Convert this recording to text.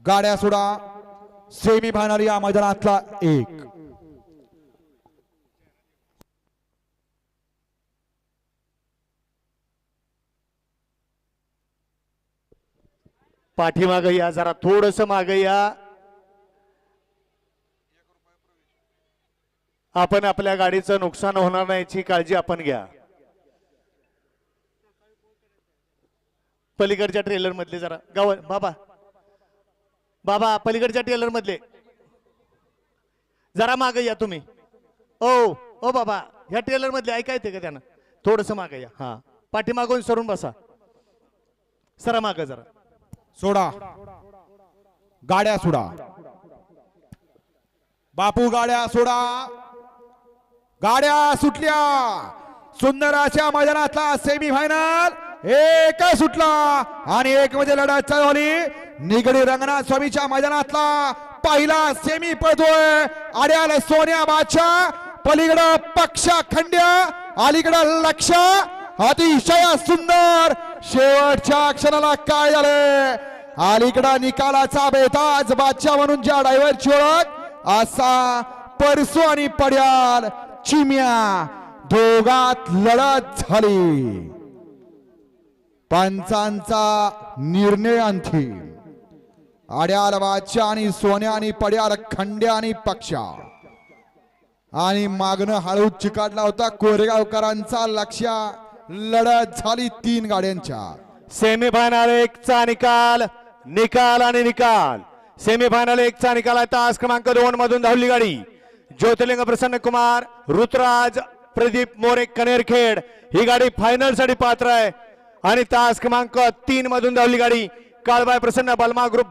गाड्या सोडा semi final या मैदानातला एक पाठीमाग या जरा थोडस मागे या आपण आपल्या गाडीचं नुकसान होणार नाही याची काळजी आपण घ्या पलीकडच्या ट्रेलर मधले जरा गाव बाबा बाबा पलीकडच्या ट्रेलर मधले जरा मागे या तुम्ही ओ बाबा ह्या ट्रेलर मधले ऐकायचे का त्यांना थोडस मागे या हा पाठीमागून सरून बसा सरा मागे जरा सोडा गाड्या सोडा बापू गाड्या सोडा गाड्या सुटल्या सुंदर अशा मैदानातला सेमी फायनल एक सुटला आणि एक मध्ये लढत चालू झाली निगडी रंगनाथ स्वामीच्या मैदानातला पहिला सेमी पळतोय आड्याला सोन्या बादशाह पलीकडं पक्षा खंड्या अलीकडं लक्ष अतिशय सुंदर शेवटच्या क्षणाला काय झाले अलीकडा निकालाचा बेताज बादशाह म्हणून ज्या ड्रायव्हरची ओळख असा परसू आणि पड्याल चिम्या दोघात लढत झाली पंचांचा निर्णय अंतिम आड्याल बादशाह आणि सोन्या आणि पड्याल खंड्या आणि पक्षा आणि मागणं हळू चिकाटला होता कोरेगावकरांचा लक्ष लढत झाली तीन गाड्यांच्या सेमीफायनल एकचा निकाल निकाल आणि निकाल सेमीफायनल एकचा निकाल आहे तास क्रमांक 2 मधून धावली गाडी ज्योतिर्लिंग प्रसन्न कुमार ऋतुराज प्रदीप मोरे कनेरखेड ही गाडी फायनल साठी पात्र आहे आणि तास क्रमांक 3 मधून धावली गाडी काळबाई प्रसन्न बलमा ग्रुप